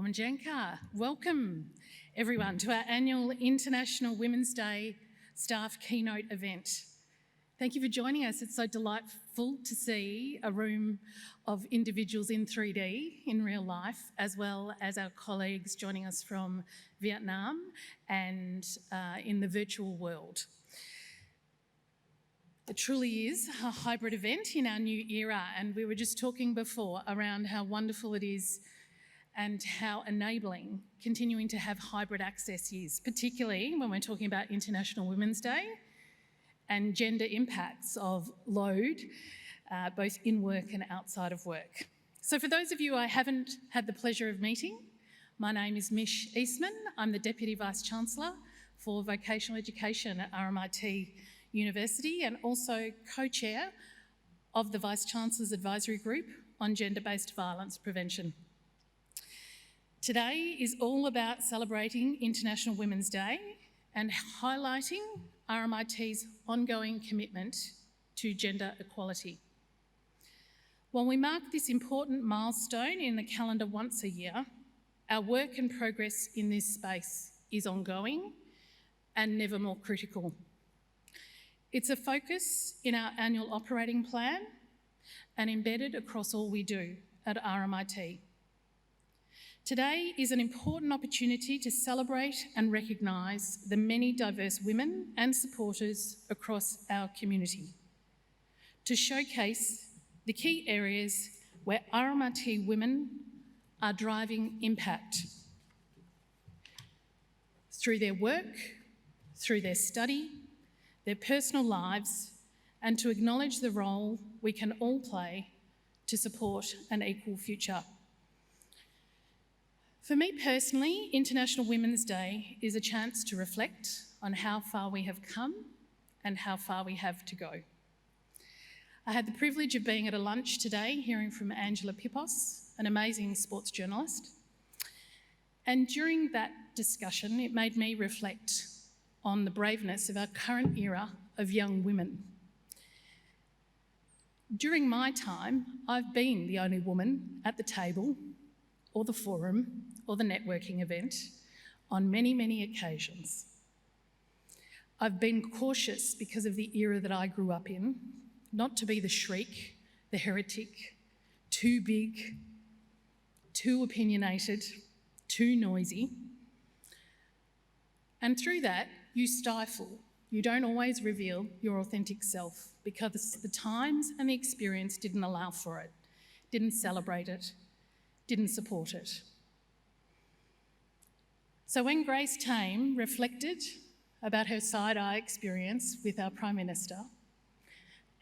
Bonjenka. Welcome everyone to our annual International Women's Day staff keynote event. Thank you for joining us. It's so delightful to see a room of individuals in 3D in real life, as well as our colleagues joining us from Vietnam and in the virtual world. It truly is a hybrid event in our new era, and we were just talking before around how wonderful it is and how enabling continuing to have hybrid access is, particularly when we're talking about International Women's Day and gender impacts of load, both in work and outside of work. So for those of you I haven't had the pleasure of meeting, my name is Mish Eastman. I'm the Deputy Vice-Chancellor for Vocational Education at RMIT University and also co-chair of the Vice-Chancellor's Advisory Group on Gender-Based Violence Prevention. Today is all about celebrating International Women's Day and highlighting RMIT's ongoing commitment to gender equality. While we mark this important milestone in the calendar once a year, our work and progress in this space is ongoing and never more critical. It's a focus in our annual operating plan and embedded across all we do at RMIT. Today is an important opportunity to celebrate and recognise the many diverse women and supporters across our community, to showcase the key areas where RMIT women are driving impact through their work, through their study, their personal lives, and to acknowledge the role we can all play to support an equal future. For me personally, International Women's Day is a chance to reflect on how far we have come and how far we have to go. I had the privilege of being at a lunch today, hearing from Angela Pippos, an amazing sports journalist. And during that discussion, it made me reflect on the braveness of our current era of young women. During my time, I've been the only woman at the table or the forum or the networking event on many, many occasions. I've been cautious because of the era that I grew up in, not to be the shriek, the heretic, too big, too opinionated, too noisy. And through that, you stifle. You don't always reveal your authentic self because the times and the experience didn't allow for it, didn't celebrate it, didn't support it. So when Grace Tame reflected about her side-eye experience with our Prime Minister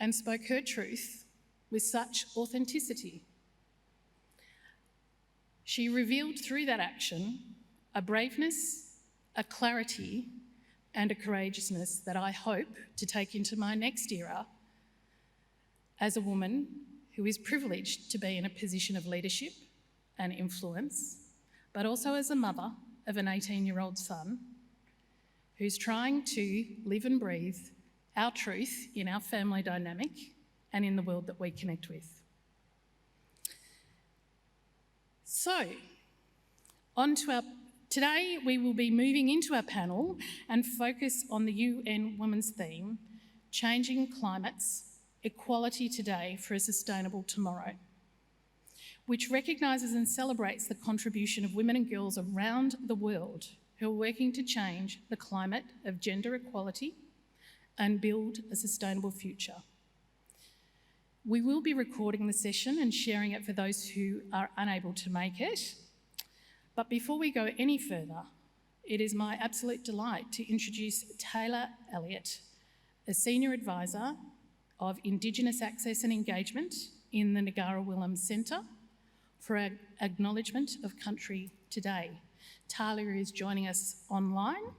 and spoke her truth with such authenticity, she revealed through that action a braveness, a clarity, and a courageousness that I hope to take into my next era as a woman who is privileged to be in a position of leadership and influence, but also as a mother of an 18-year-old son who's trying to live and breathe our truth in our family dynamic and in the world that we connect with. So, today we will be moving into our panel and focus on the UN Women's theme, Changing Climates, Equality Today for a Sustainable Tomorrow, which recognises and celebrates the contribution of women and girls around the world who are working to change the climate of gender equality and build a sustainable future. We will be recording the session and sharing it for those who are unable to make it. But before we go any further, it is my absolute delight to introduce Taylor Elliott, a Senior Advisor of Indigenous Access and Engagement in the Negara-Williams Centre for Acknowledgement of Country today. Talia is joining us online,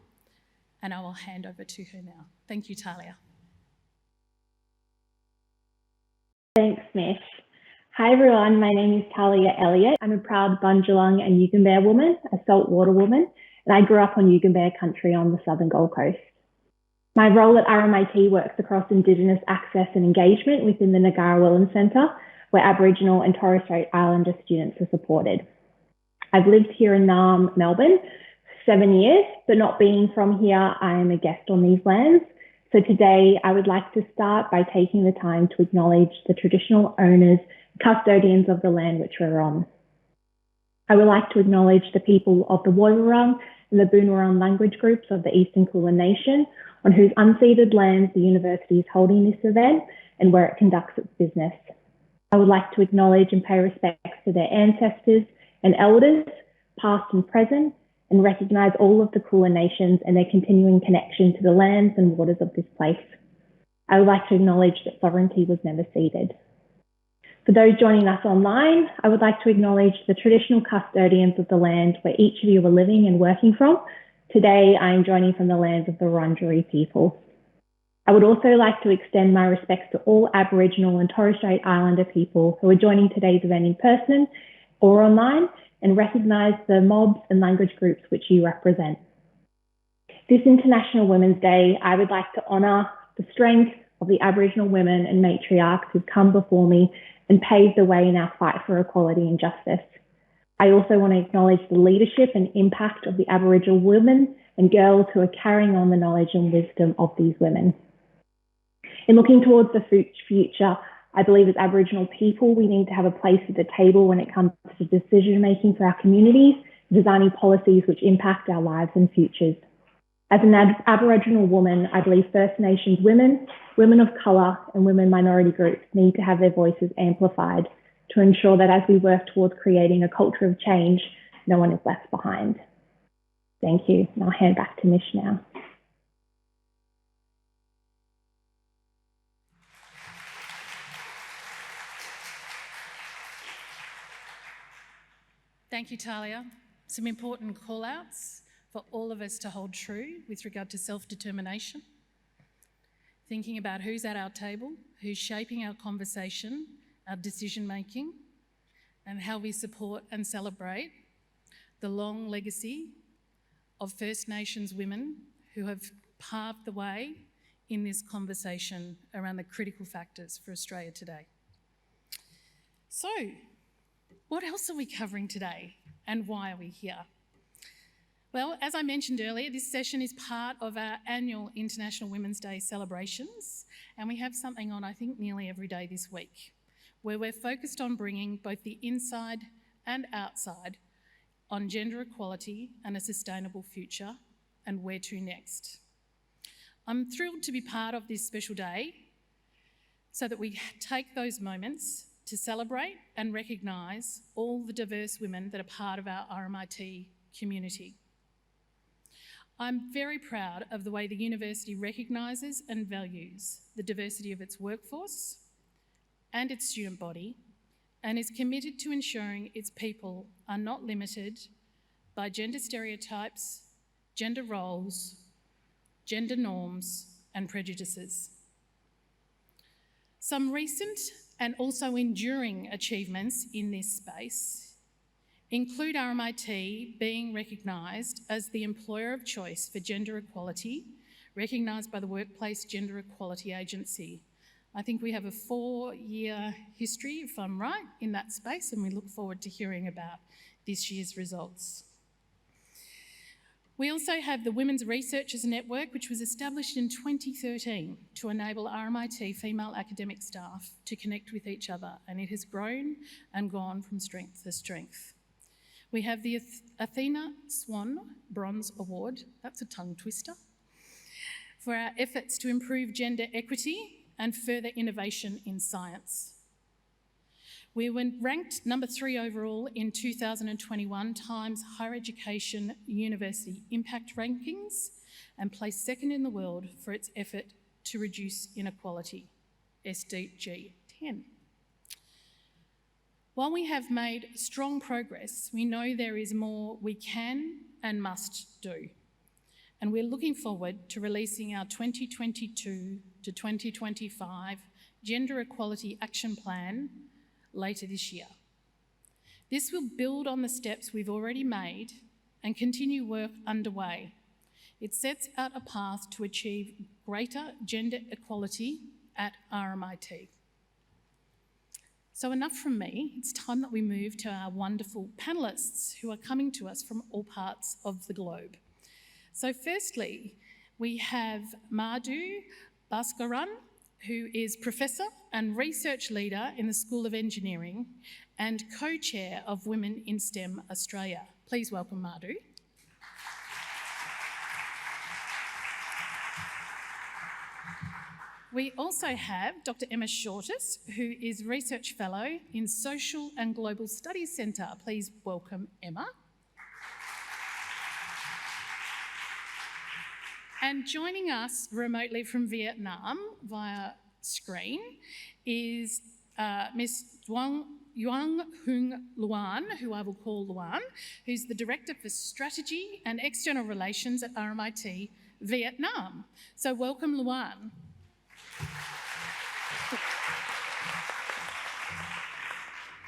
and I will hand over to her now. Thank you, Talia. Thanks, Mish. Hi everyone, my name is Talia Elliott. I'm a proud Bundjalung and Yugambeh woman, a saltwater woman, and I grew up on Yugambeh country on the southern Gold Coast. My role at RMIT works across Indigenous access and engagement within the Negara-Williams Centre, where Aboriginal and Torres Strait Islander students are supported. I've lived here in Naarm, Melbourne, 7 years, but not being from here, I am a guest on these lands. So today I would like to start by taking the time to acknowledge the traditional owners, custodians of the land which we're on. I would like to acknowledge the people of the Wadawurrung and the Boonwurrung language groups of the Eastern Kulin Nation, on whose unceded lands the university is holding this event and where it conducts its business. I would like to acknowledge and pay respects to their ancestors and elders, past and present, and recognise all of the Kulin nations and their continuing connection to the lands and waters of this place. I would like to acknowledge that sovereignty was never ceded. For those joining us online, I would like to acknowledge the traditional custodians of the land where each of you are living and working from. Today, I am joining from the lands of the Wurundjeri people. I would also like to extend my respects to all Aboriginal and Torres Strait Islander people who are joining today's event in person or online, and recognise the mobs and language groups which you represent. This International Women's Day, I would like to honour the strength of the Aboriginal women and matriarchs who've come before me and paved the way in our fight for equality and justice. I also want to acknowledge the leadership and impact of the Aboriginal women and girls who are carrying on the knowledge and wisdom of these women. In looking towards the future, I believe as Aboriginal people, we need to have a place at the table when it comes to decision making for our communities, designing policies which impact our lives and futures. As an Aboriginal woman, I believe First Nations women, women of colour and women minority groups need to have their voices amplified to ensure that as we work towards creating a culture of change, no one is left behind. Thank you. And I'll hand back to Mish now. Thank you, Talia. Some important call-outs for all of us to hold true with regard to self-determination, thinking about who's at our table, who's shaping our conversation, our decision-making, and how we support and celebrate the long legacy of First Nations women who have paved the way in this conversation around the critical factors for Australia today. So, what else are we covering today and why are we here? Well, as I mentioned earlier, this session is part of our annual International Women's Day celebrations, and we have something on, I think, nearly every day this week, where we're focused on bringing both the inside and outside on gender equality and a sustainable future and where to next. I'm thrilled to be part of this special day so that we take those moments to celebrate and recognise all the diverse women that are part of our RMIT community. I'm very proud of the way the university recognises and values the diversity of its workforce and its student body, and is committed to ensuring its people are not limited by gender stereotypes, gender roles, gender norms, and prejudices. Some recent and also enduring achievements in this space include RMIT being recognised as the employer of choice for gender equality, recognised by the Workplace Gender Equality Agency. I think we have a 4-year history, if I'm right, in that space, and we look forward to hearing about this year's results. We also have the Women's Researchers Network, which was established in 2013 to enable RMIT female academic staff to connect with each other, and it has grown and gone from strength to strength. We have the Athena Swan Bronze Award, that's a tongue twister, for our efforts to improve gender equity and further innovation in science. We were ranked number 3 overall in 2021 Times Higher Education University Impact Rankings and placed 2nd in the world for its effort to reduce inequality, SDG 10. While we have made strong progress, we know there is more we can and must do. And we're looking forward to releasing our 2022 to 2025 Gender Equality Action Plan later this year. This will build on the steps we've already made and continue work underway. It sets out a path to achieve greater gender equality at RMIT. So enough from me. It's time that we move to our wonderful panellists who are coming to us from all parts of the globe. So firstly, we have Madhu Bhaskaran, who is Professor and Research Leader in the School of Engineering and Co-Chair of Women in STEM Australia. Please welcome Madhu. We also have Dr. Emma Shortis, who is Research Fellow in Social and Global Studies Centre. Please welcome Emma. And joining us remotely from Vietnam via screen is Ms. Duong Hong Loan, who I will call Luan, who's the Director for Strategy and External Relations at RMIT Vietnam. So welcome, Luan.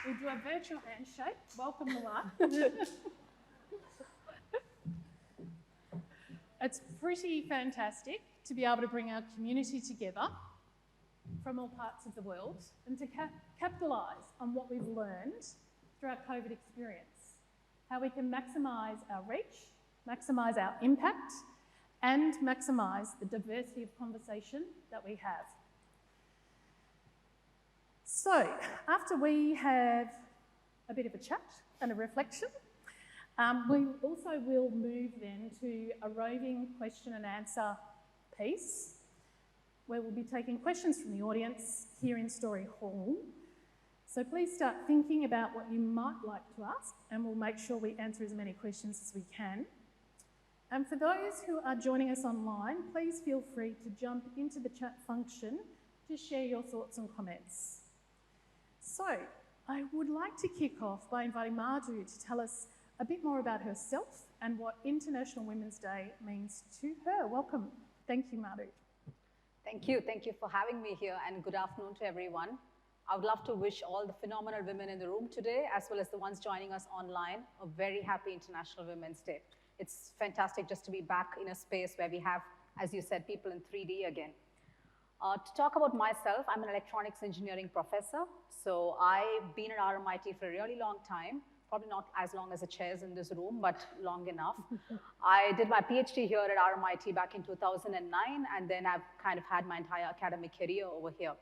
We'll do a virtual handshake. Welcome, Luan. It's pretty fantastic to be able to bring our community together from all parts of the world and to capitalise on what we've learned through our COVID experience, how we can maximise our reach, maximise our impact, and maximise the diversity of conversation that we have. So, after we have a bit of a chat and a reflection, we also will move then to a roving question and answer piece, where we'll be taking questions from the audience here in Story Hall. So please start thinking about what you might like to ask, and we'll make sure we answer as many questions as we can. And for those who are joining us online, please feel free to jump into the chat function to share your thoughts and comments. So, I would like to kick off by inviting Madhu to tell us a bit more about herself and what International Women's Day means to her. Welcome. Thank you, Madhu. Thank you. Thank you for having me here, and good afternoon to everyone. I would love to wish all the phenomenal women in the room today, as well as the ones joining us online, a very happy International Women's Day. It's fantastic just to be back in a space where we have, as you said, people in 3D again. To talk about myself, I'm an electronics engineering professor. So I've been at RMIT for a really long time. Probably not as long as the chairs in this room, but long enough. I did my PhD here at RMIT back in 2009, and then I've kind of had my entire academic career over here.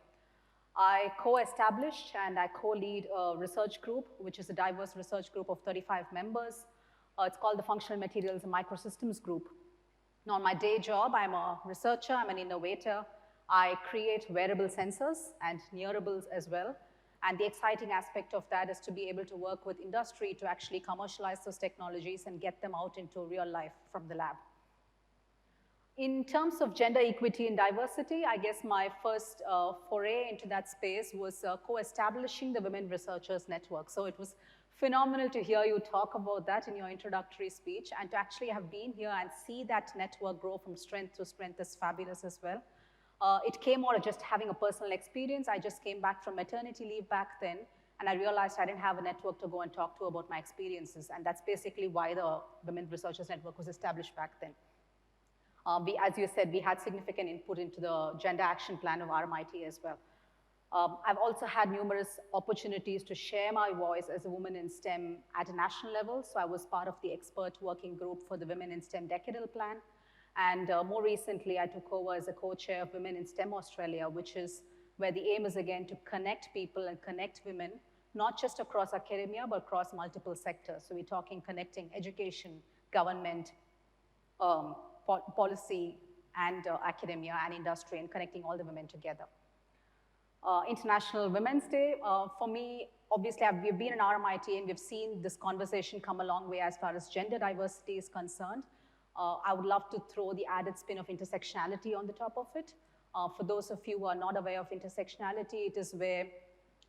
I co-established and I co-lead a research group, which is a diverse research group of 35 members. It's called the Functional Materials and Microsystems Group. Now, on my day job, I'm a researcher, I'm an innovator. I create wearable sensors and nearables as well. And the exciting aspect of that is to be able to work with industry to actually commercialize those technologies and get them out into real life from the lab. In terms of gender equity and diversity, I guess my first foray into that space was co-establishing the Women Researchers Network. So it was phenomenal to hear you talk about that in your introductory speech, and to actually have been here and see that network grow from strength to strength is fabulous as well. It came out of just having a personal experience. I just came back from maternity leave back then, and I realized I didn't have a network to go and talk to about my experiences, and that's basically why the Women Researchers Network was established back then. As you said, we had significant input into the Gender Action Plan of RMIT as well. I've also had numerous opportunities to share my voice as a woman in STEM at a national level, so I was part of the expert working group for the Women in STEM Decadal Plan. And more recently, I took over as a co-chair of Women in STEM Australia, which is where the aim is, again, to connect people and connect women, not just across academia, but across multiple sectors. So we're talking connecting education, government, policy, and academia and industry, and connecting all the women together. International Women's Day, for me, obviously, we've been in RMIT, and we've seen this conversation come a long way as far as gender diversity is concerned. I would love to throw the added spin of intersectionality on the top of it. For those of you who are not aware of intersectionality, it is where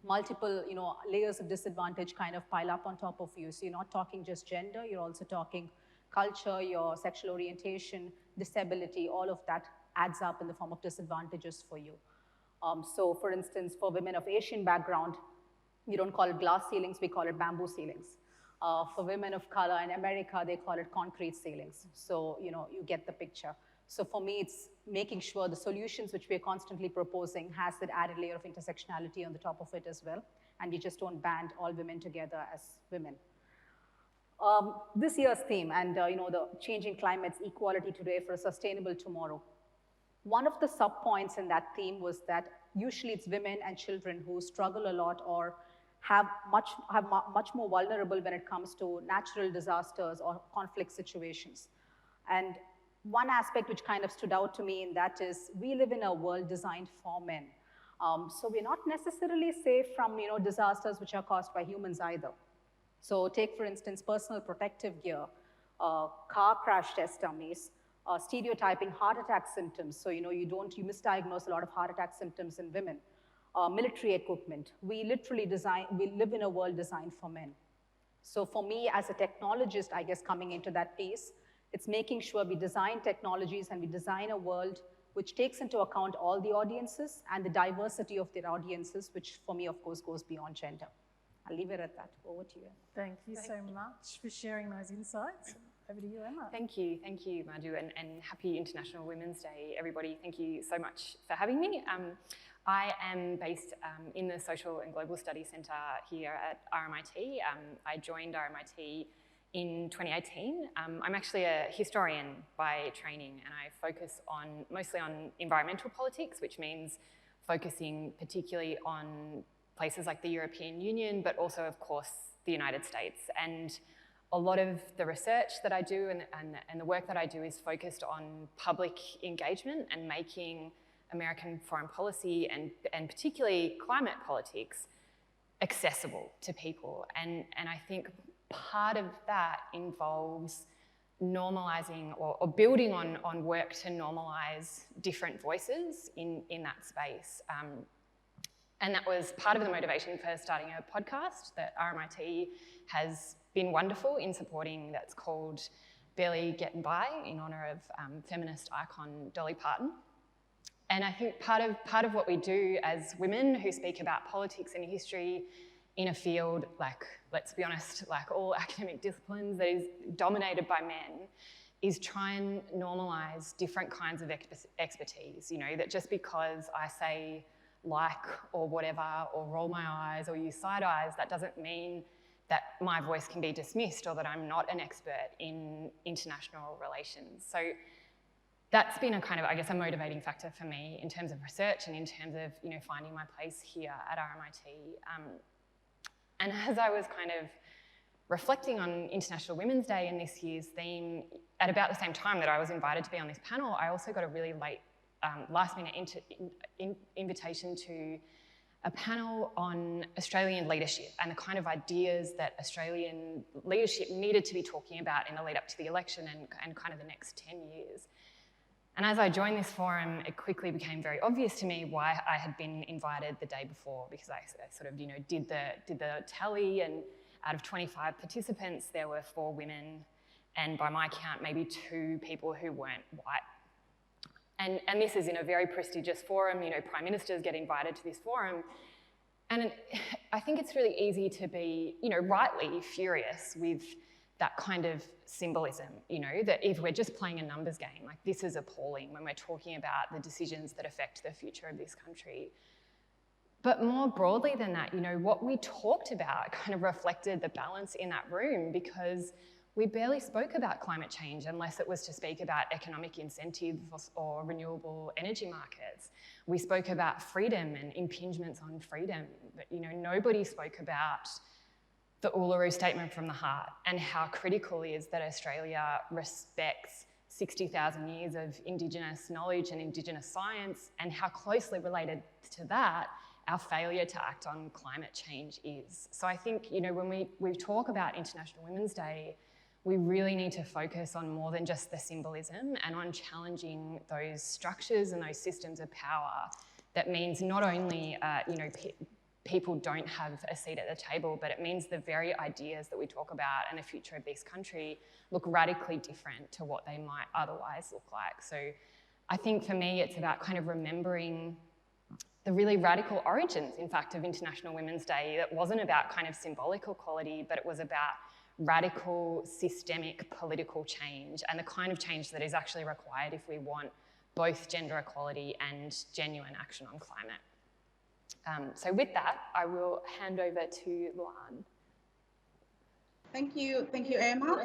multiple layers of disadvantage kind of pile up on top of you. So you're not talking just gender, you're also talking culture, your sexual orientation, disability, all of that adds up in the form of disadvantages for you. So for instance, for women of Asian background, we don't call it glass ceilings, we call it bamboo ceilings. For women of color in America, they call it concrete ceilings. So, you get the picture. So for me, it's making sure the solutions which we're constantly proposing has that added layer of intersectionality on the top of it as well. and you just don't band all women together as women. This year's theme, and the changing climates, equality today for a sustainable tomorrow. One of the sub-points in that theme was that usually it's women and children who struggle a lot or have much more vulnerable when it comes to natural disasters or conflict situations. And one aspect which kind of stood out to me in that is we live in a world designed for men. So we're not necessarily safe from disasters which are caused by humans either. So take, for instance, personal protective gear, car crash test dummies, stereotyping heart attack symptoms. So you misdiagnose a lot of heart attack symptoms in women. Military equipment. We live in a world designed for men. So for me as a technologist, I guess coming into that piece, it's making sure we design technologies and we design a world which takes into account all the audiences and the diversity of their audiences, which for me, of course, goes beyond gender. I'll leave it at that. Over to you. Thank you so much for sharing those insights. Over to you, Emma. Thank you, Madhu, and happy International Women's Day, everybody. Thank you so much for having me. I am based in the Social and Global Studies Centre here at RMIT. I joined RMIT in 2018. I'm actually a historian by training, and I focus mostly on environmental politics, which means focusing particularly on places like the European Union, but also, of course, the United States. And a lot of the research that I do and the work that I do is focused on public engagement and making American foreign policy and particularly climate politics accessible to people. And I think part of that involves normalizing or building on work to normalize different voices in that space. And that was part of the motivation for starting a podcast that RMIT has been wonderful in supporting, that's called Barely Getting By, in honour of feminist icon Dolly Parton. And I think part of what we do as women who speak about politics and history in a field, like, let's be honest, like all academic disciplines that is dominated by men, is try and normalise different kinds of expertise. That just because I say like or whatever, or roll my eyes or use side eyes, that doesn't mean that my voice can be dismissed or that I'm not an expert in international relations. So that's been a kind of, I guess, a motivating factor for me in terms of research and in terms of, finding my place here at RMIT. And as I was kind of reflecting on International Women's Day and this year's theme, at about the same time that I was invited to be on this panel, I also got a really late last-minute invitation to a panel on Australian leadership and the kind of ideas that Australian leadership needed to be talking about in the lead up to the election and kind of the next 10 years. And as I joined this forum, it quickly became very obvious to me why I had been invited the day before, because I sort of, did the tally, and out of 25 participants, there were 4 women, and by my count, maybe 2 people who weren't white. And this is in a very prestigious forum, prime ministers get invited to this forum. And I think it's really easy to be, rightly furious with that kind of symbolism, that if we're just playing a numbers game, like this is appalling when we're talking about the decisions that affect the future of this country. But more broadly than that, what we talked about kind of reflected the balance in that room, because we barely spoke about climate change unless it was to speak about economic incentives or renewable energy markets. We spoke about freedom and impingements on freedom, but nobody spoke about the Uluru Statement from the Heart and how critical it is that Australia respects 60,000 years of Indigenous knowledge and Indigenous science, and how closely related to that our failure to act on climate change is. So I think, when we talk about International Women's Day, we really need to focus on more than just the symbolism and on challenging those structures and those systems of power. That means not only, people don't have a seat at the table, but it means the very ideas that we talk about and the future of this country look radically different to what they might otherwise look like. So I think for me, it's about kind of remembering the really radical origins, in fact, of International Women's Day. That wasn't about kind of symbolic equality, but it was about radical systemic political change, and the kind of change that is actually required if we want both gender equality and genuine action on climate. So with that, I will hand over to Luan. Thank you, Emma.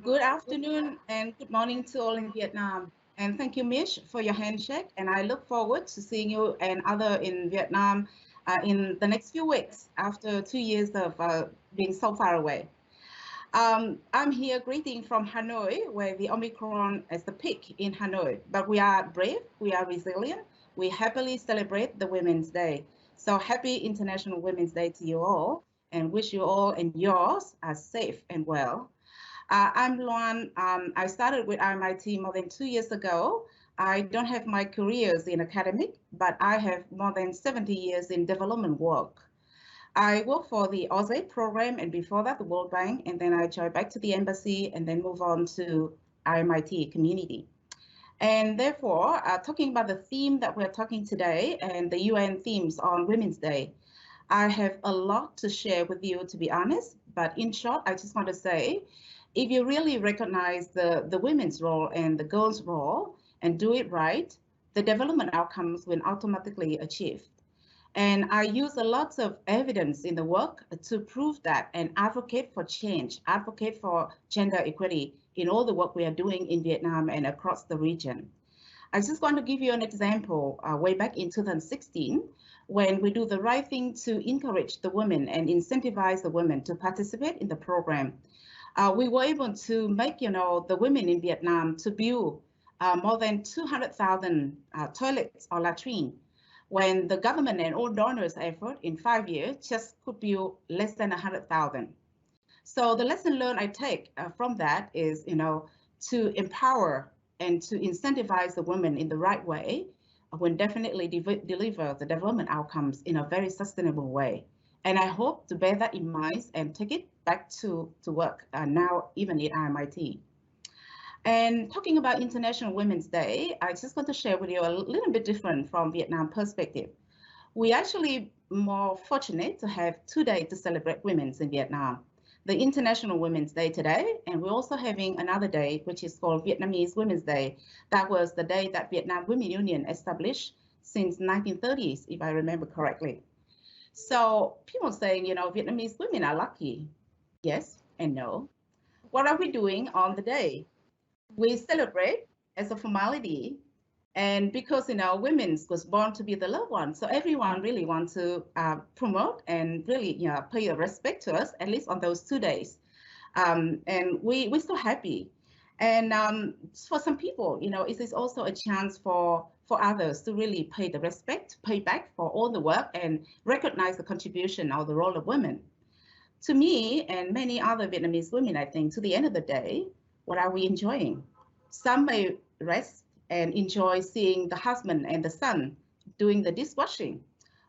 Good afternoon and good morning to all in Vietnam. And thank you, Mish, for your handshake. And I look forward to seeing you and other in Vietnam in the next few weeks after 2 years of being so far away. I'm here greeting from Hanoi, where the Omicron is the peak in Hanoi. But we are brave, we are resilient, we happily celebrate the Women's Day. So happy International Women's Day to you all, and wish you all and yours are safe and well. I'm Luan. I started with RMIT more than 2 years ago. I don't have my careers in academic, but I have more than 70 years in development work. I worked for the AUSAID program, and before that, the World Bank, and then I joined back to the embassy and then move on to RMIT community. And therefore, talking about the theme that we're talking today and the UN themes on Women's Day, I have a lot to share with you, to be honest, but in short, I just want to say, if you really recognize the women's role and the girls' role and do it right, the development outcomes will automatically achieve. And I use a lot of evidence in the work to prove that and advocate for change, advocate for gender equity in all the work we are doing in Vietnam and across the region. I just want to give you an example way back in 2016, when we do the right thing to encourage the women and incentivize the women to participate in the program. We were able to make, the women in Vietnam to build more than 200,000 toilets or latrine, when the government and all donors' effort in 5 years just could build less than 100,000. So the lesson learned I take from that is, to empower and to incentivize the women in the right way will definitely deliver the development outcomes in a very sustainable way. And I hope to bear that in mind and take it back to work now, even at RMIT. And talking about International Women's Day, I just want to share with you a little bit different from Vietnam perspective. We actually more fortunate to have 2 days to celebrate women's in Vietnam. The International Women's Day today, and we're also having another day, which is called Vietnamese Women's Day. That was the day that Vietnam Women Union established since 1930s, if I remember correctly. So people saying, Vietnamese women are lucky. Yes and no. What are we doing on the day? We celebrate as a formality, and because women was born to be the loved one, so everyone really wants to promote and really pay a respect to us, at least on those 2 days, and we're so happy. And for some people, it is also a chance for others to really pay the respect, pay back for all the work, and recognize the contribution or the role of women. To me and many other Vietnamese women, I think, to the end of the day, what are we enjoying? Some may rest and enjoy seeing the husband and the son doing the dishwashing,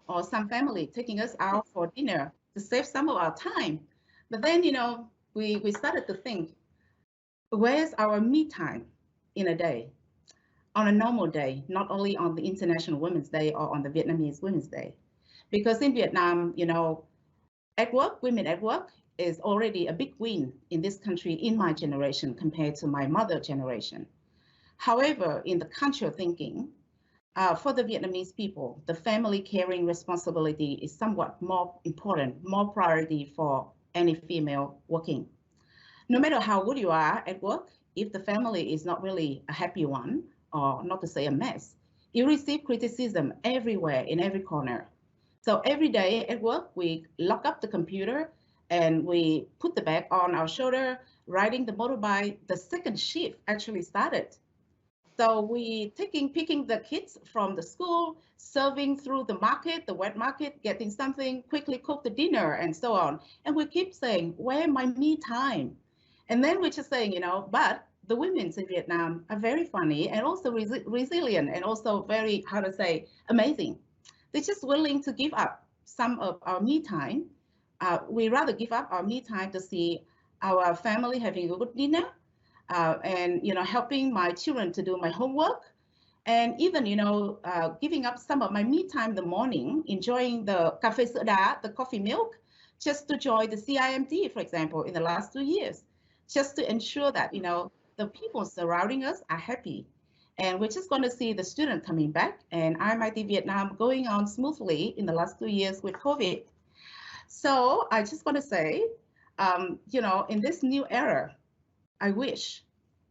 or some family taking us out for dinner to save some of our time. But then, we started to think, where's our me time in a day, on a normal day, not only on the International Women's Day or on the Vietnamese Women's Day? Because in Vietnam, at work, women at work is already a big win in this country in my generation compared to my mother generation. However, in the cultural thinking, for the Vietnamese people, the family caring responsibility is somewhat more important, more priority for any female working. No matter how good you are at work, if the family is not really a happy one, or not to say a mess, you receive criticism everywhere in every corner. So every day at work, we lock up the computer and we put the bag on our shoulder, riding the motorbike. The second shift actually started. So we picking the kids from the school, serving through the market, the wet market, getting something, quickly cook the dinner and so on. And we keep saying, where my me time? And then we're just saying, but the women in Vietnam are very funny and also resilient and also very, amazing. They're just willing to give up some of our me time. We rather give up our me time to see our family having a good dinner, and helping my children to do my homework, and even giving up some of my me time in the morning, enjoying the cà phê sữa đá, the coffee milk, just to join the CIMT, for example, in the last 2 years, just to ensure that the people surrounding us are happy. And we're just going to see the student coming back and RMIT Vietnam going on smoothly in the last 2 years with COVID. So I just want to say, in this new era, I wish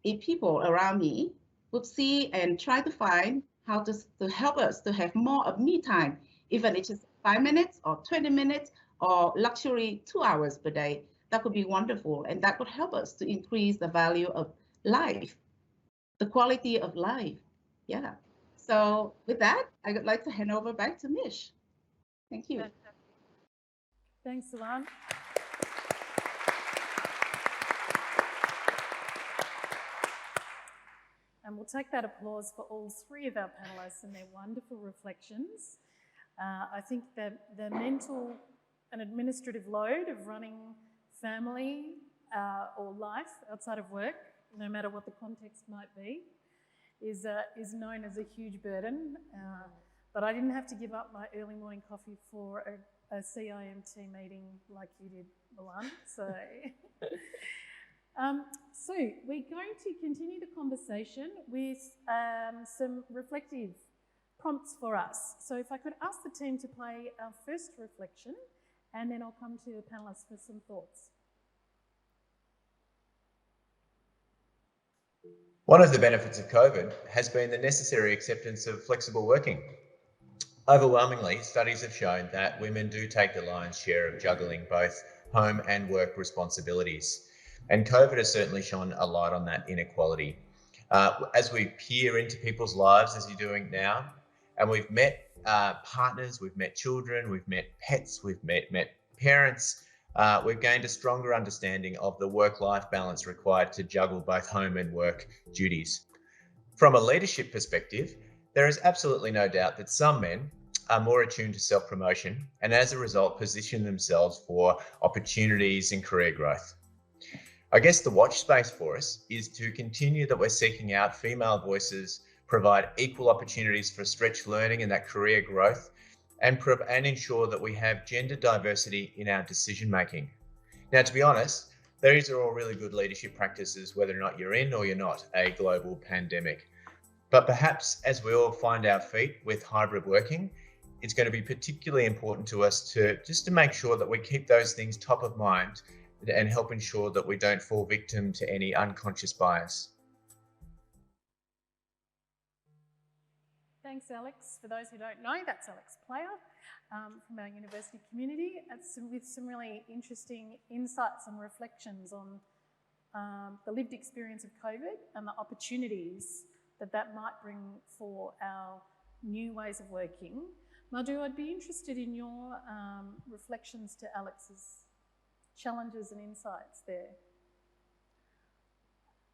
if people around me would see and try to find how to help us to have more of me time, even if it's just 5 minutes or 20 minutes or luxury 2 hours per day. That would be wonderful. And that would help us to increase the value of life, the quality of life. Yeah. So with that, I would like to hand over back to Mish. Thank you. Thanks, Sulan. And we'll take that applause for all three of our panellists and their wonderful reflections. I think that the mental and administrative load of running family or life outside of work, no matter what the context might be, is known as a huge burden. But I didn't have to give up my early morning coffee for a CIMT meeting like you did, Milan. So, so we're going to continue the conversation with some reflective prompts for us. So if I could ask the team to play our first reflection, and then I'll come to the panellists for some thoughts. One of the benefits of COVID has been the necessary acceptance of flexible working. Overwhelmingly, studies have shown that women do take the lion's share of juggling both home and work responsibilities. And COVID has certainly shone a light on that inequality. As we peer into people's lives, as you're doing now, and we've met partners, we've met children, we've met pets, we've met parents, we've gained a stronger understanding of the work-life balance required to juggle both home and work duties. From a leadership perspective, there is absolutely no doubt that some men are more attuned to self-promotion and as a result position themselves for opportunities and career growth. I guess the watch space for us is to continue that we're seeking out female voices, provide equal opportunities for stretched learning and that career growth, and ensure that we have gender diversity in our decision making. Now, to be honest, these are all really good leadership practices, whether or not you're in or you're not a global pandemic. But perhaps as we all find our feet with hybrid working, it's going to be particularly important to us to make sure that we keep those things top of mind and help ensure that we don't fall victim to any unconscious bias. Thanks, Alex. For those who don't know, that's Alex Player from our university community, with some really interesting insights and reflections on the lived experience of COVID and the opportunities that might bring for our new ways of working. Madhu, I'd be interested in your reflections to Alex's challenges and insights there.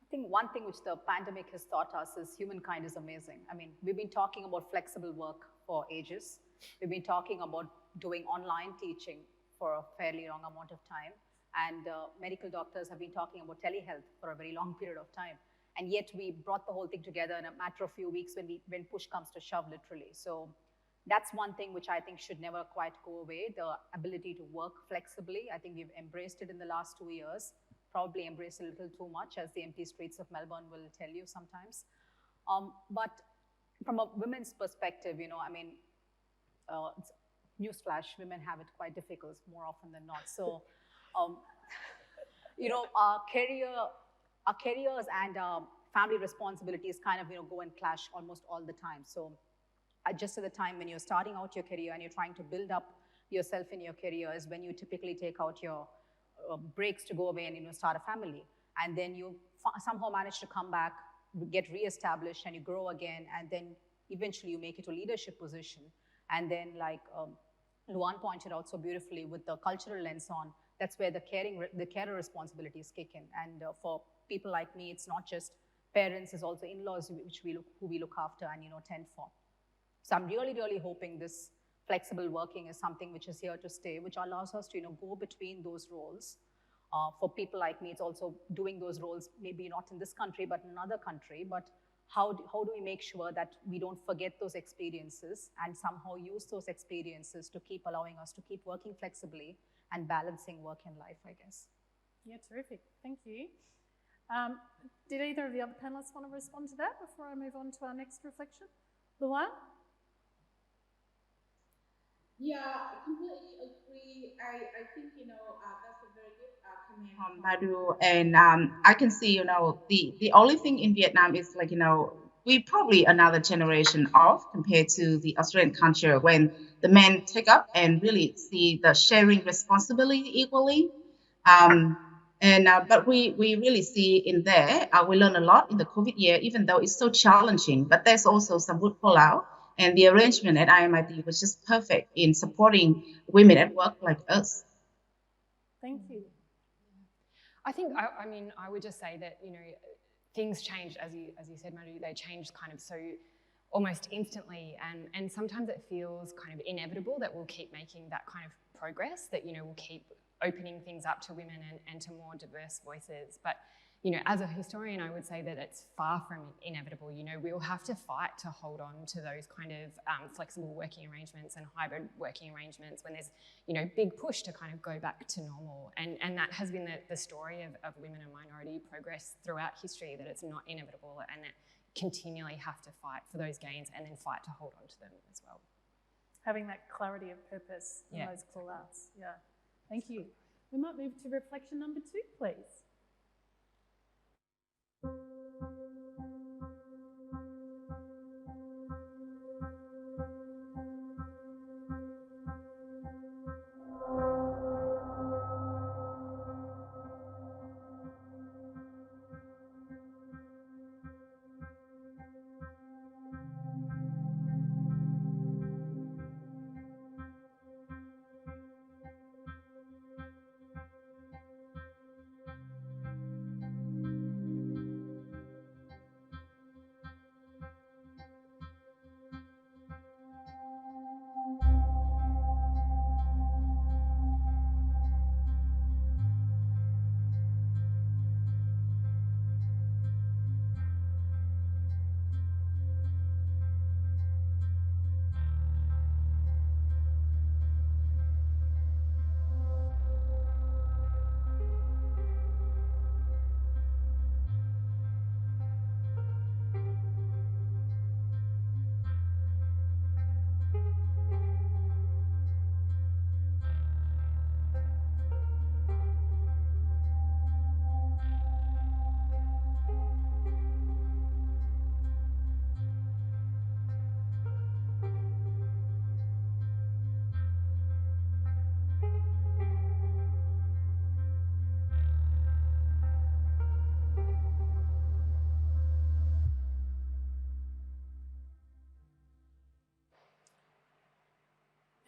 I think one thing which the pandemic has taught us is humankind is amazing. I mean, we've been talking about flexible work for ages. We've been talking about doing online teaching for a fairly long amount of time. And medical doctors have been talking about telehealth for a very long period of time. And yet we brought the whole thing together in a matter of few weeks when push comes to shove, literally. So that's one thing which I think should never quite go away, the ability to work flexibly. I think we've embraced it in the last 2 years, probably embraced a little too much, as the empty streets of Melbourne will tell you sometimes. But from a women's perspective, I mean, newsflash, women have it quite difficult more often than not. So, our careers and family responsibilities kind of, go and clash almost all the time. So just at the time when you're starting out your career and you're trying to build up yourself in your career is when you typically take out your breaks to go away and start a family. And then you somehow manage to come back, get re-established, and you grow again, and then eventually you make it to a leadership position. And then, like Luan pointed out so beautifully, with the cultural lens on, that's where the carer responsibilities kick in. And for people like me, it's not just parents, it's also in-laws who we look after and tend for. So I'm really, really hoping this flexible working is something which is here to stay, which allows us to go between those roles. For people like me, it's also doing those roles, maybe not in this country, but in another country. But how do we make sure that we don't forget those experiences and somehow use those experiences to keep allowing us to keep working flexibly and balancing work and life, I guess. Yeah, terrific. Thank you. Did either of the other panellists want to respond to that before I move on to our next reflection? Luan? Yeah, I completely agree. I think, that's a very good comment from Madhu. And I can see, the only thing in Vietnam is like, we probably another generation off compared to the Australian culture when the men take up and really see the sharing responsibility equally. But we really see in there, we learn a lot in the COVID year, even though it's so challenging, but there's also some wood pull out. And the arrangement at IMIT was just perfect in supporting women at work like us. Thank you. I think, I mean, I would just say that, things changed, as you said, Madhu, they changed kind of so almost instantly, and sometimes it feels kind of inevitable that we'll keep making that kind of progress, that, we'll keep opening things up to women and to more diverse voices. But, as a historian, I would say that it's far from inevitable. We'll have to fight to hold on to those kind of flexible working arrangements and hybrid working arrangements when there's, big push to kind of go back to normal. And that has been the story of women and minority progress throughout history, that it's not inevitable and that continually have to fight for those gains and then fight to hold on to them as well. Having that clarity of purpose in those call-outs, Thank you. We might move to reflection number 2, please.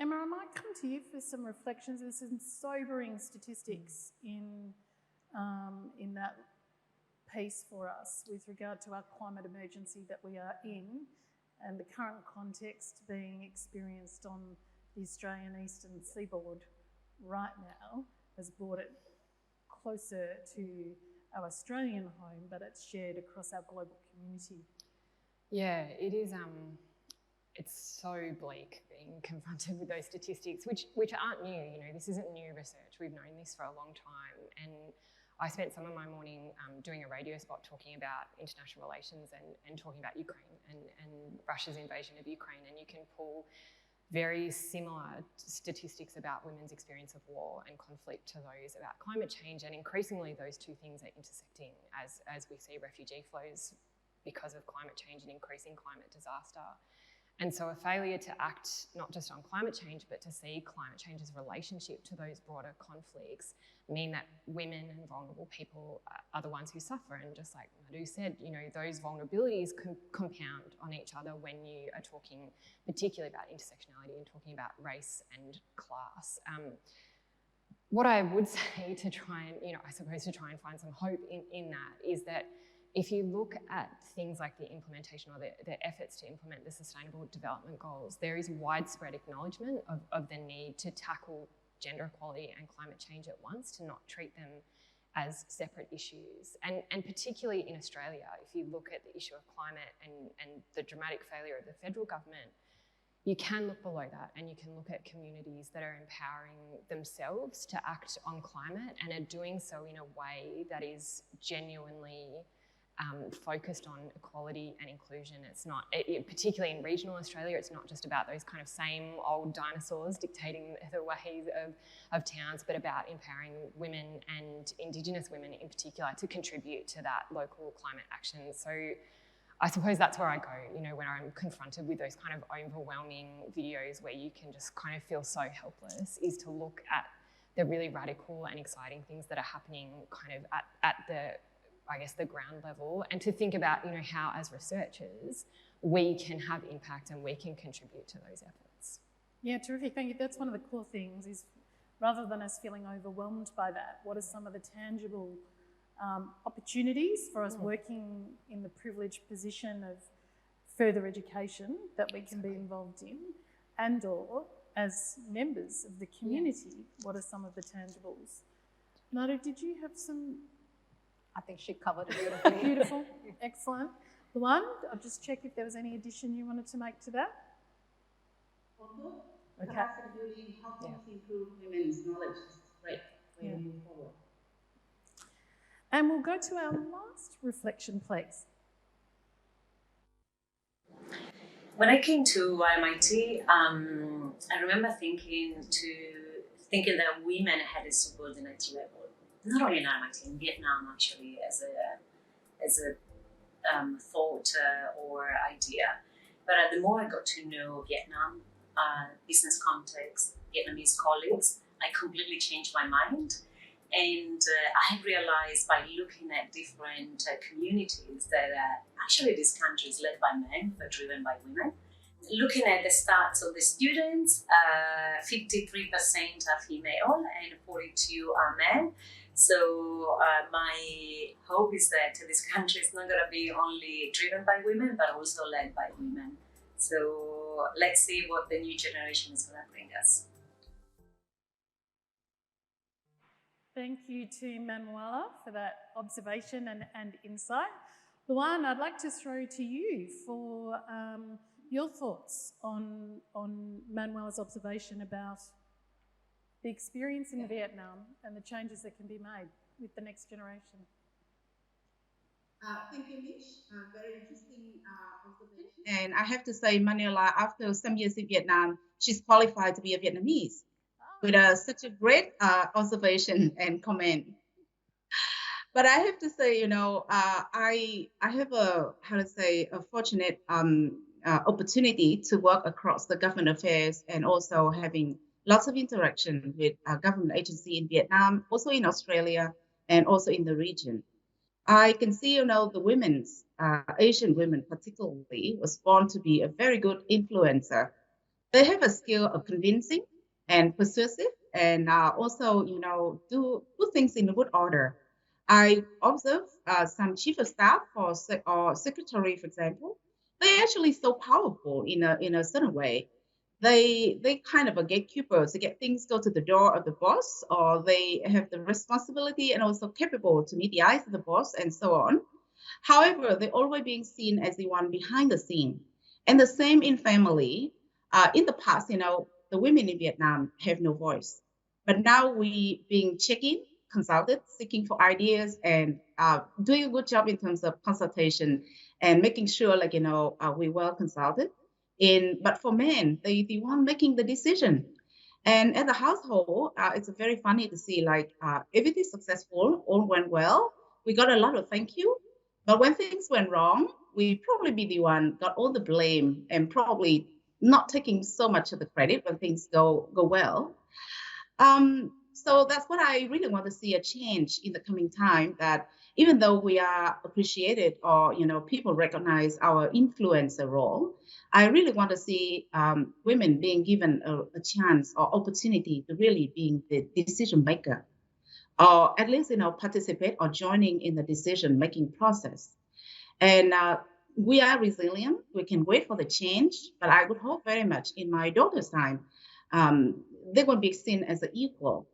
Emma, I might come to you for some reflections. There's some sobering statistics in that piece for us with regard to our climate emergency that we are in, and the current context being experienced on the Australian eastern seaboard right now has brought it closer to our Australian home, but it's shared across our global community. Yeah, it is. It's so bleak being confronted with those statistics, which aren't new. This isn't new research. We've known this for a long time. And I spent some of my morning doing a radio spot talking about international relations and talking about Ukraine and Russia's invasion of Ukraine. And you can pull very similar statistics about women's experience of war and conflict to those about climate change. And increasingly, those two things are intersecting as we see refugee flows because of climate change and increasing climate disaster. And so a failure to act not just on climate change, but to see climate change's relationship to those broader conflicts mean that women and vulnerable people are the ones who suffer. And just like Madhu said, those vulnerabilities compound on each other when you are talking particularly about intersectionality and talking about race and class. What I would say to try and, I suppose to try and find some hope in that is that if you look at things like the implementation or the efforts to implement the Sustainable Development Goals, there is widespread acknowledgement of the need to tackle gender equality and climate change at once, to not treat them as separate issues. And particularly in Australia, if you look at the issue of climate and the dramatic failure of the federal government, you can look below that and you can look at communities that are empowering themselves to act on climate and are doing so in a way that is genuinely focused on equality and inclusion. It's not, particularly in regional Australia, it's not just about those kind of same old dinosaurs dictating the ways of towns, but about empowering women and Indigenous women in particular to contribute to that local climate action. So I suppose that's where I go, you know, when I'm confronted with those kind of overwhelming videos where you can just kind of feel so helpless, is to look at the really radical and exciting things that are happening kind of at the, I guess, the ground level, and to think about, you know, how as researchers we can have impact and we can contribute to those efforts. Yeah, terrific. Thank you. That's one of the core things, is rather than us feeling overwhelmed by that, what are some of the tangible opportunities for us working in the privileged position of further education that we can be involved in, and or as members of the community, what are some of the tangibles? Madhu, did you have some? I think she covered it beautifully. Beautiful, excellent. Luan, I'll just check if there was any addition you wanted to make to that. Okay. Capacity building, how can we improve women's knowledge? Great. Way to move forward. And we'll go to our last reflection, please. When I came to RMIT, I remember thinking that women had a subordinate level, not only in RMIT, in Vietnam actually, as a thought or idea. But the more I got to know Vietnam, business context, Vietnamese colleagues, I completely changed my mind. And I realized by looking at different communities that actually this country is led by men but driven by women. Looking at the stats of the students, 53% are female and 42 are men. So my hope is that this country is not going to be only driven by women but also led by women. So let's see what the new generation is going to bring us. Thank you to Manuela for that observation and insight. Luan, I'd like to throw to you for your thoughts on Manuela's observation about the experience in Vietnam and the changes that can be made with the next generation. Thank you, Mish. Very interesting observation. And I have to say, Manuela, after some years in Vietnam, she's qualified to be a Vietnamese. With such a great observation and comment. But I have to say, you know, I have a fortunate opportunity to work across the government affairs and also having lots of interaction with government agency in Vietnam, also in Australia, and also in the region. I can see, you know, the women's, Asian women particularly, was born to be a very good influencer. They have a skill of convincing and persuasive, and also, you know, do things in good order. I observe some chief of staff or secretary, for example, they're actually so powerful in a certain way. They kind of a gatekeeper to get things go to the door of the boss, or they have the responsibility and also capable to meet the eyes of the boss and so on. However, they're always being seen as the one behind the scene. And the same in family. In the past, you know, the women in Vietnam have no voice, but now we being check-in, consulted, seeking for ideas, and doing a good job in terms of consultation and making sure, like, you know, we're well consulted. But for men, they the one making the decision. And as a household, it's very funny to see, like, everything successful, all went well. We got a lot of thank you, but when things went wrong, we probably be the one got all the blame and probably not taking so much of the credit when things go well. So that's what I really want to see, a change in the coming time, that even though we are appreciated or, you know, people recognize our influencer role, I really want to see women being given a chance or opportunity to really being the decision maker, or at least, you know, participate or joining in the decision making process. And we are resilient. We can wait for the change, but I would hope very much in my daughter's time, they will be seen as an equal.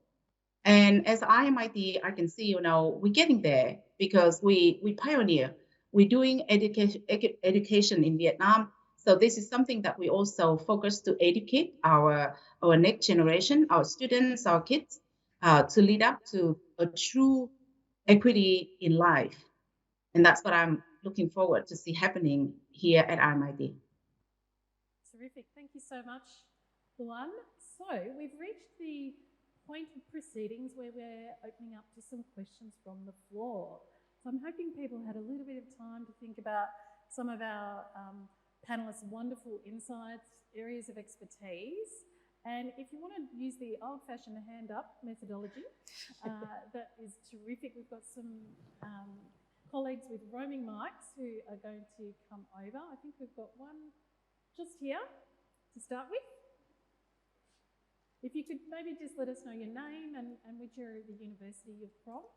And as RMIT, I can see, you know, we're getting there because we pioneer. We're doing education in Vietnam So this is something that we also focus to educate our next generation, our students, our kids, to lead up to a true equity in life. And that's what I'm looking forward to see happening here at RMIT. Terrific. Thank you so much, Luan. So we've reached the point of proceedings where we're opening up to some questions from the floor. So I'm hoping people had a little bit of time to think about some of our panelists' wonderful insights, areas of expertise. And if you want to use the old-fashioned hand-up methodology, that is terrific. We've got some colleagues with roaming mics who are going to come over. I think we've got one just here to start with. If you could maybe just let us know your name and which area of the university you're from.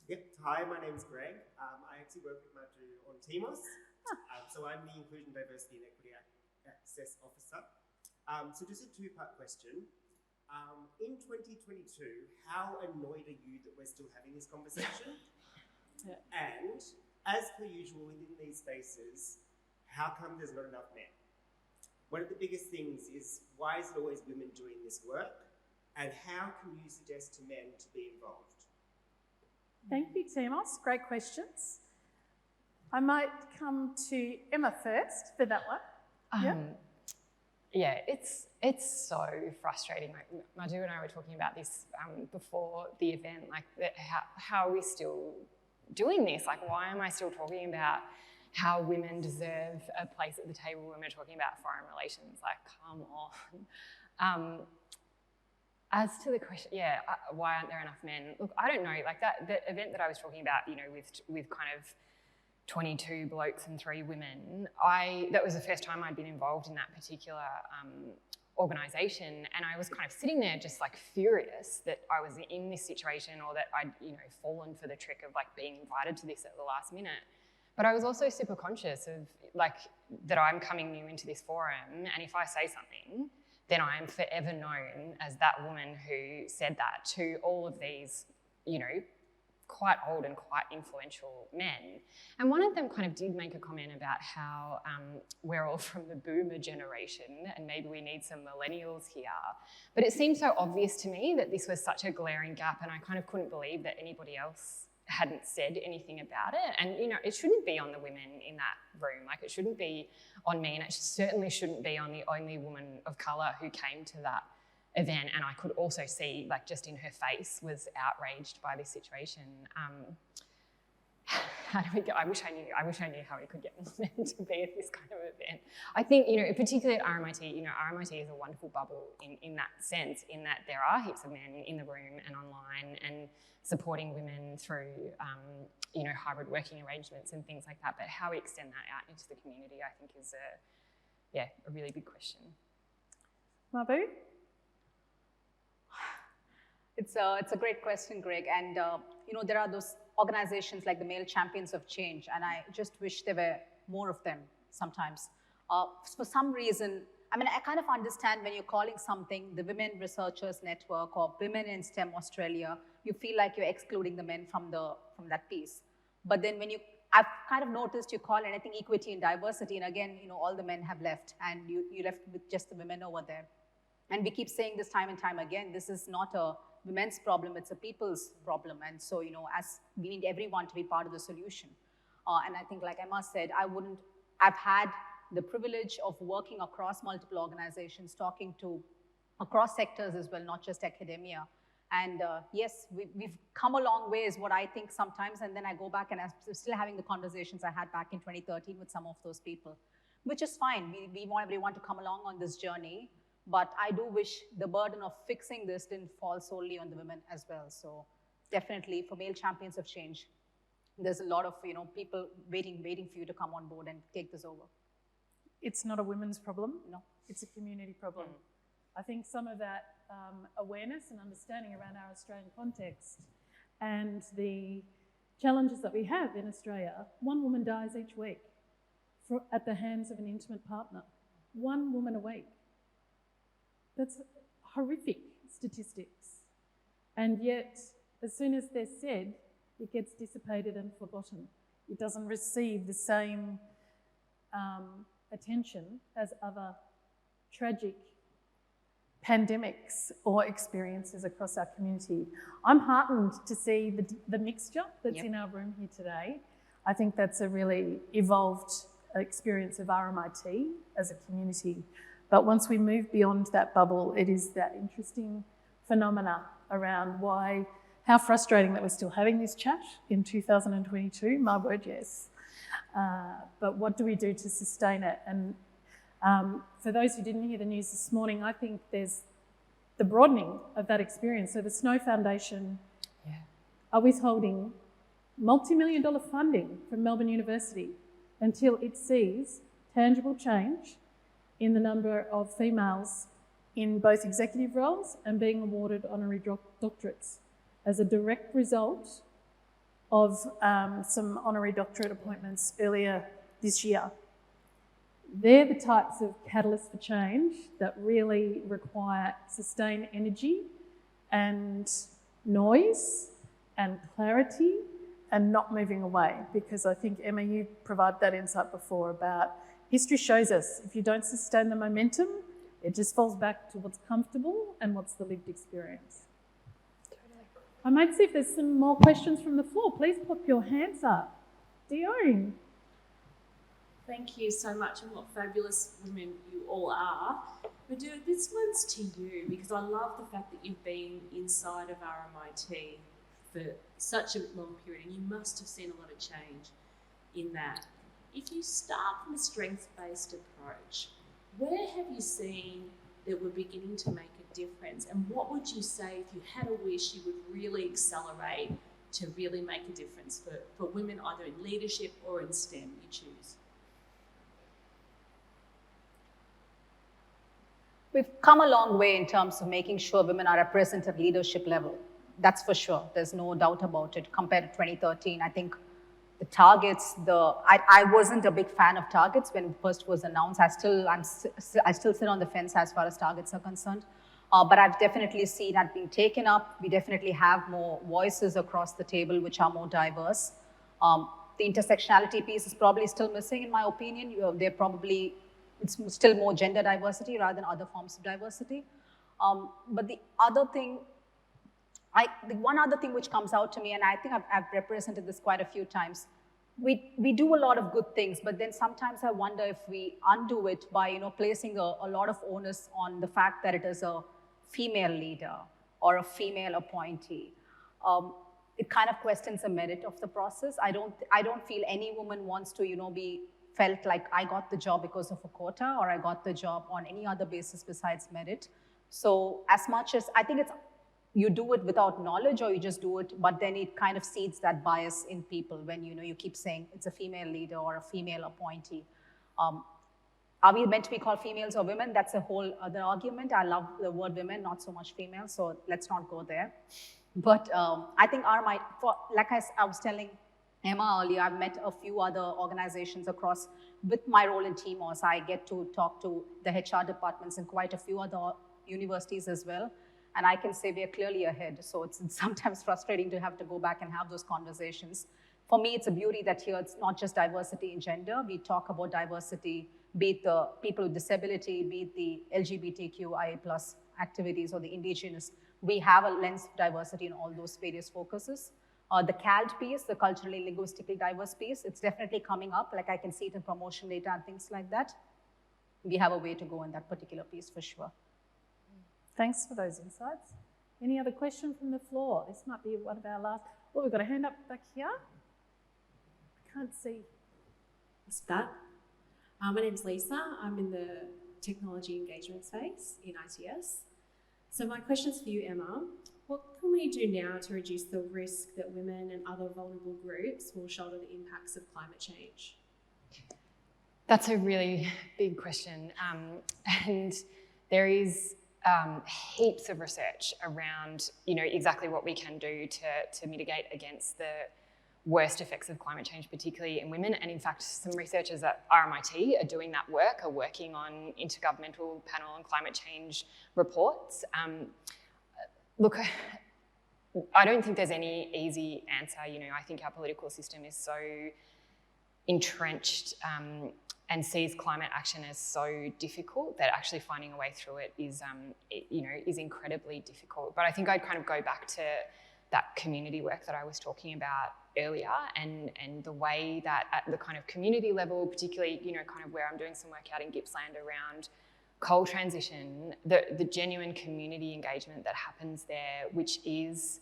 Yep. Hi, my name is Greg. I actually work with Madhu on TMOS. So I'm the Inclusion, Diversity and Equity Access Officer. So just a two-part question. In 2022, how annoyed are you that we're still having this conversation? Yeah. And as per usual within these spaces, how come there's not enough men? One of the biggest things is, why is it always women doing this work? And how can you suggest to men to be involved? Thank you, Timos. Great questions. I might come to Emma first for that one. Yeah, it's so frustrating. Like Madhu and I were talking about this before the event. Like, how are we still doing this? Like, why am I still talking about how women deserve a place at the table when we're talking about foreign relations? Like, come on. As to the question, why aren't there enough men? Look, I don't know. Like the event that I was talking about, you know, with kind of 22 blokes and 3 women, that was the first time I'd been involved in that particular organisation, and I was kind of sitting there just like furious that I was in this situation, or that I'd, you know, fallen for the trick of like being invited to this at the last minute. But I was also super conscious of like that I'm coming new into this forum, and if I say something, then I am forever known as that woman who said that to all of these, you know, quite old and quite influential men. And one of them kind of did make a comment about how we're all from the boomer generation and maybe we need some millennials here. But it seemed so obvious to me that this was such a glaring gap, and I kind of couldn't believe that anybody else hadn't said anything about it. And, you know, it shouldn't be on the women in that room. Like, it shouldn't be on me, and it certainly shouldn't be on the only woman of colour who came to that event. And I could also see, like, just in her face, was outraged by this situation. How do we go? I wish I knew how we could get more men to be at this kind of event. I think, you know, particularly at RMIT, you know, RMIT is a wonderful bubble in that sense, in that there are heaps of men in the room and online and supporting women through, you know, hybrid working arrangements and things like that. But how we extend that out into the community, I think, is a really big question. Madhu? It's a great question, Greg. And, you know, there are those organizations like the Male Champions of Change, and I just wish there were more of them sometimes. For some reason, I mean, I kind of understand when you're calling something the Women Researchers Network or Women in STEM Australia, you feel like you're excluding the men from that piece. But then I've kind of noticed you call anything equity and diversity, and again, you know, all the men have left, and you left with just the women over there. And we keep saying this time and time again, this is not a women's problem, it's a people's problem. And so, you know, as we need everyone to be part of the solution. And I think, like Emma said, I've had the privilege of working across multiple organizations, talking to across sectors as well, not just academia. And yes, we've come a long way is what I think sometimes. And then I go back and I'm still having the conversations I had back in 2013 with some of those people, which is fine. We want everyone to come along on this journey. But I do wish the burden of fixing this didn't fall solely on the women as well. So definitely for Male Champions of Change, there's a lot of, you know, people waiting for you to come on board and take this over. It's not a women's problem. No. It's a community problem. I think some of that awareness and understanding around our Australian context and the challenges that we have in Australia, 1 woman dies each week at the hands of an intimate partner. 1 woman a week. That's horrific statistics. And yet, as soon as they're said, it gets dissipated and forgotten. It doesn't receive the same attention as other tragic pandemics or experiences across our community. I'm heartened to see the mixture that's in our room here today. I think that's a really evolved experience of RMIT as a community. But once we move beyond that bubble, it is that interesting phenomena around how frustrating that we're still having this chat in 2022. My word, yes. But what do we do to sustain it? And for those who didn't hear the news this morning, I think there's the broadening of that experience. So the Snow Foundation are withholding multi-million-dollar funding from Melbourne University until it sees tangible change in the number of females in both executive roles and being awarded honorary doctorates as a direct result of some honorary doctorate appointments earlier this year. They're the types of catalysts for change that really require sustained energy and noise and clarity and not moving away. Because I think, Emma, you provided that insight before about history shows us if you don't sustain the momentum, it just falls back to what's comfortable and what's the lived experience. I might see if there's some more questions from the floor. Please pop your hands up. Dion. Thank you so much, and what fabulous women you all are. Madhu, this one's to you because I love the fact that you've been inside of RMIT for such a long period, and you must have seen a lot of change in that. If you start from a strengths-based approach, where have you seen that we're beginning to make a difference? And what would you say if you had a wish you would really accelerate to really make a difference for women either in leadership or in STEM, you choose? We've come a long way in terms of making sure women are represented at leadership level. That's for sure. There's no doubt about it. Compared to 2013, I think the targets, I wasn't a big fan of targets when it first was announced. I still sit on the fence as far as targets are concerned. But I've definitely seen that being taken up. We definitely have more voices across the table which are more diverse. The intersectionality piece is probably still missing, in my opinion. It's still more gender diversity rather than other forms of diversity. But the one other thing which comes out to me, and I think I've represented this quite a few times, we do a lot of good things, but then sometimes I wonder if we undo it by placing a lot of onus on the fact that it is a female leader or a female appointee. It kind of questions the merit of the process. I don't feel any woman wants to be felt like I got the job because of a quota or I got the job on any other basis besides merit. So as much as I think it's you do it without knowledge or you just do it, but then it kind of seeds that bias in people when you keep saying it's a female leader or a female appointee. Are we meant to be called females or women? That's a whole other argument. I love the word women, not so much female, so let's not go there. But I think like I was telling Emma earlier, I've met a few other organizations across, with my role in TMOS, I get to talk to the HR departments in quite a few other universities as well. And I can say we are clearly ahead. So it's sometimes frustrating to have to go back and have those conversations. For me, it's a beauty that here it's not just diversity in gender. We talk about diversity, be it the people with disability, be it the LGBTQIA+ activities or the indigenous. We have a lens of diversity in all those various focuses. The CALD piece, the culturally linguistically diverse piece, it's definitely coming up. Like I can see it in promotion data and things like that. We have a way to go in that particular piece for sure. Thanks for those insights. Any other question from the floor? This might be one of our last. Oh, we've got a hand up back here. I can't see. What's that? My name's Lisa. I'm in the technology engagement space in ITS. So my question's for you, Emma. What can we do now to reduce the risk that women and other vulnerable groups will shoulder the impacts of climate change? That's a really big question. And there is heaps of research around, exactly what we can do to mitigate against the worst effects of climate change, particularly in women. And in fact, some researchers at RMIT are doing that work, are working on intergovernmental panel on climate change reports. Look, I don't think there's any easy answer. I think our political system is so entrenched and sees climate action as so difficult that actually finding a way through it is, is incredibly difficult. But I think I'd kind of go back to that community work that I was talking about earlier, and the way that at the kind of community level, particularly, kind of where I'm doing some work out in Gippsland around coal transition, the genuine community engagement that happens there, which is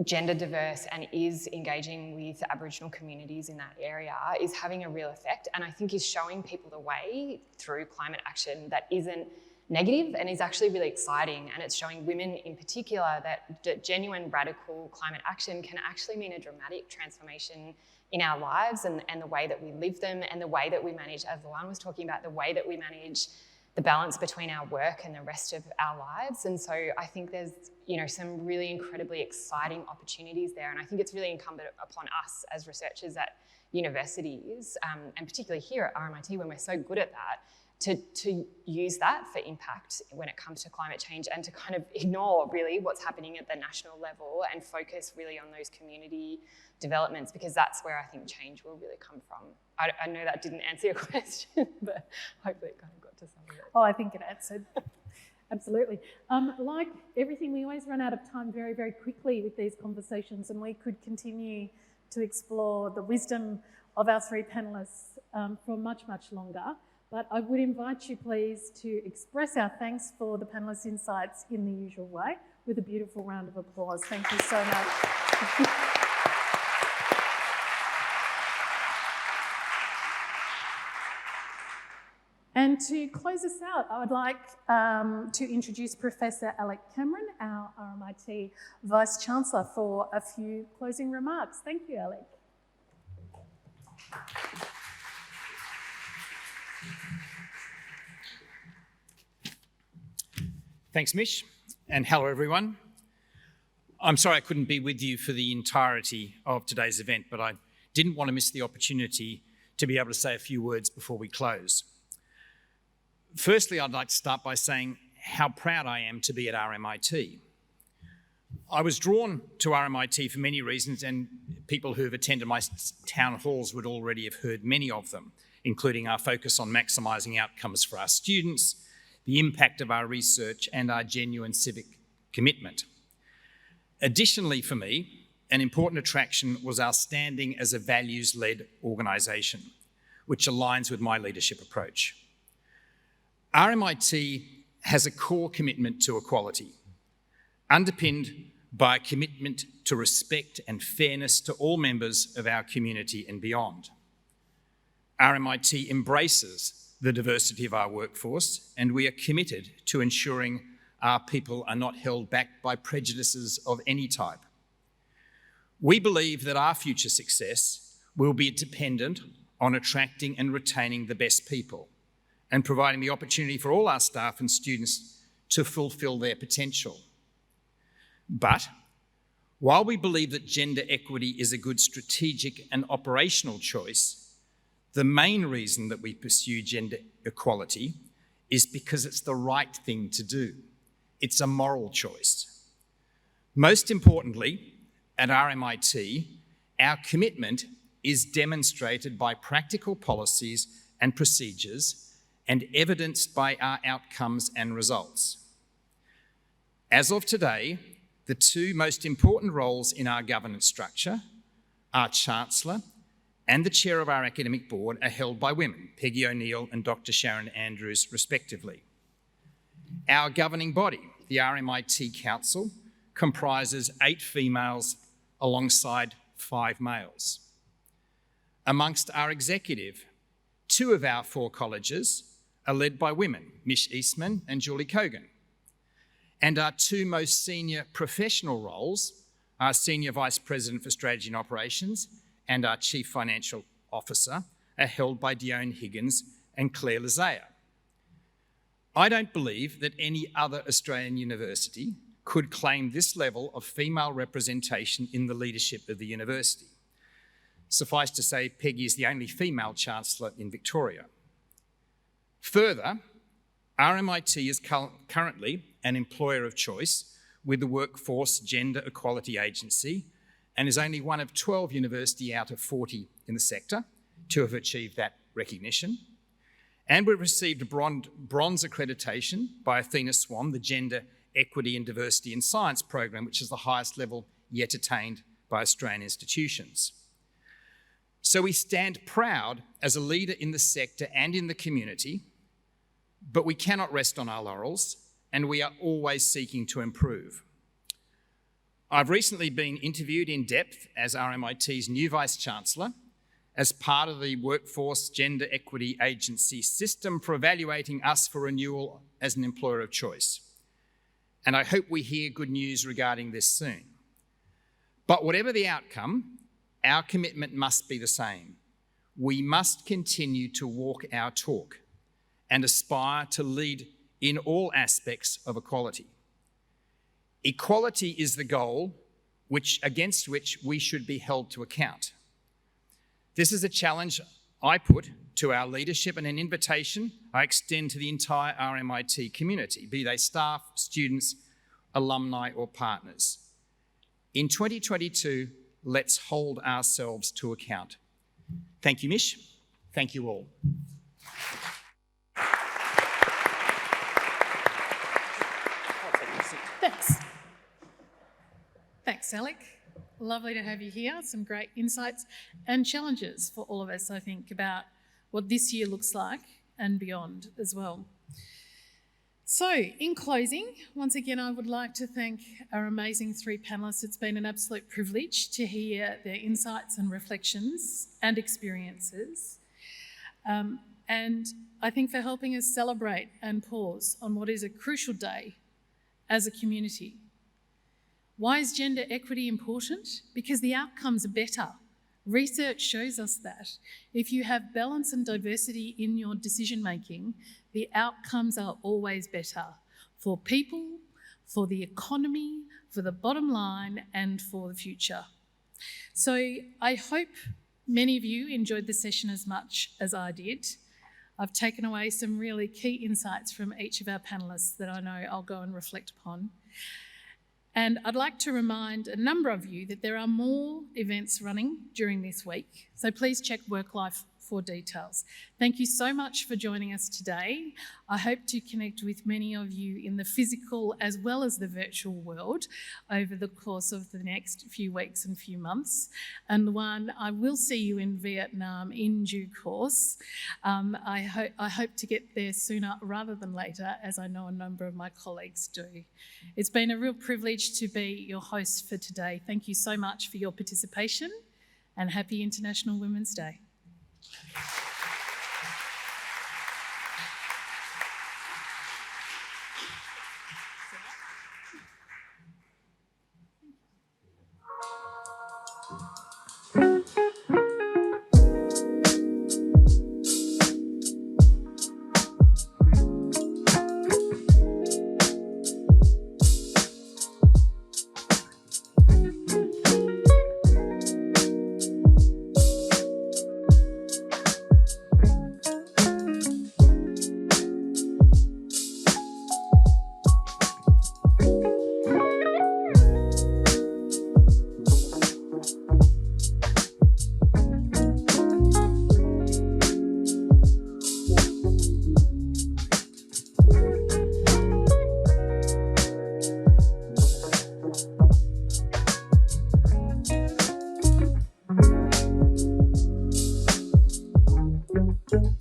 gender diverse and is engaging with Aboriginal communities in that area, is having a real effect, and I think is showing people the way through climate action that isn't negative and is actually really exciting. And it's showing women in particular that genuine radical climate action can actually mean a dramatic transformation in our lives and the way that we live them, and the way that we manage, as Luan was talking about, the way that we manage the balance between our work and the rest of our lives. And so I think there's, some really incredibly exciting opportunities there. And I think it's really incumbent upon us as researchers at universities, and particularly here at RMIT, when we're so good at that, to use that for impact when it comes to climate change, and to kind of ignore really what's happening at the national level and focus really on those community developments, because that's where I think change will really come from. I know that didn't answer your question, but hopefully it kind of got to some of it. Oh, I think it answered. Absolutely. Like everything, we always run out of time very, very quickly with these conversations, and we could continue to explore the wisdom of our three panellists for much, much longer. But I would invite you, please, to express our thanks for the panellists' insights in the usual way with a beautiful round of applause. Thank you so much. And to close us out, I would like to introduce Professor Alec Cameron, our RMIT Vice-Chancellor, for a few closing remarks. Thank you, Alec. Thanks, Mish, and hello, everyone. I'm sorry I couldn't be with you for the entirety of today's event, but I didn't want to miss the opportunity to be able to say a few words before we close. Firstly, I'd like to start by saying how proud I am to be at RMIT. I was drawn to RMIT for many reasons, and people who have attended my town halls would already have heard many of them, including our focus on maximising outcomes for our students, the impact of our research, and our genuine civic commitment. Additionally, for me, an important attraction was our standing as a values-led organisation, which aligns with my leadership approach. RMIT has a core commitment to equality, underpinned by a commitment to respect and fairness to all members of our community and beyond. RMIT embraces the diversity of our workforce, and we are committed to ensuring our people are not held back by prejudices of any type. We believe that our future success will be dependent on attracting and retaining the best people, and providing the opportunity for all our staff and students to fulfil their potential. But while we believe that gender equity is a good strategic and operational choice, the main reason that we pursue gender equality is because it's the right thing to do. It's a moral choice. Most importantly, at RMIT, our commitment is demonstrated by practical policies and procedures, and evidenced by our outcomes and results. As of today, the two most important roles in our governance structure, our Chancellor and the Chair of our Academic Board, are held by women, Peggy O'Neill and Dr. Sharon Andrews, respectively. Our governing body, the RMIT Council, comprises 8 females alongside 5 males. Amongst our executive, 2 of our 4 colleges are led by women, Mish Eastman and Julie Kogan. And our 2 most senior professional roles, our Senior Vice President for Strategy and Operations and our Chief Financial Officer, are held by Duong Higgins and Claire Lizea. I don't believe that any other Australian university could claim this level of female representation in the leadership of the university. Suffice to say, Peggy is the only female Chancellor in Victoria. Further, RMIT is currently an employer of choice with the Workforce Gender Equality Agency, and is only one of 12 universities out of 40 in the sector to have achieved that recognition. And we received bronze accreditation by Athena Swan, the Gender, Equity and Diversity in Science program, which is the highest level yet attained by Australian institutions. So we stand proud as a leader in the sector and in the community, but we cannot rest on our laurels, and we are always seeking to improve. I've recently been interviewed in depth as RMIT's new Vice-Chancellor as part of the Workforce Gender Equity Agency system for evaluating us for renewal as an employer of choice. And I hope we hear good news regarding this soon. But whatever the outcome, our commitment must be the same. We must continue to walk our talk and aspire to lead in all aspects of equality. Equality is the goal against which we should be held to account. This is a challenge I put to our leadership and an invitation I extend to the entire RMIT community, be they staff, students, alumni or partners. In 2022, let's hold ourselves to account. Thank you, Mish. Thank you all. Thanks. Thanks, Alec. Lovely to have you here. Some great insights and challenges for all of us, I think, about what this year looks like and beyond as well. So, in closing, once again, I would like to thank our amazing three panellists. It's been an absolute privilege to hear their insights and reflections and experiences. And I think for helping us celebrate and pause on what is a crucial day as a community. Why is gender equity important? Because the outcomes are better. Research shows us that. If you have balance and diversity in your decision making, the outcomes are always better for people, for the economy, for the bottom line, and for the future. So I hope many of you enjoyed the session as much as I did. I've taken away some really key insights from each of our panellists that I know I'll go and reflect upon. And I'd like to remind a number of you that there are more events running during this week, so please check WorkLife for details. Thank you so much for joining us today. I hope to connect with many of you in the physical as well as the virtual world over the course of the next few weeks and few months. And one, I will see you in Vietnam in due course. I hope to get there sooner rather than later, as I know a number of my colleagues do. It's been a real privilege to be your host for today. Thank you so much for your participation, and happy International Women's Day. Thank you.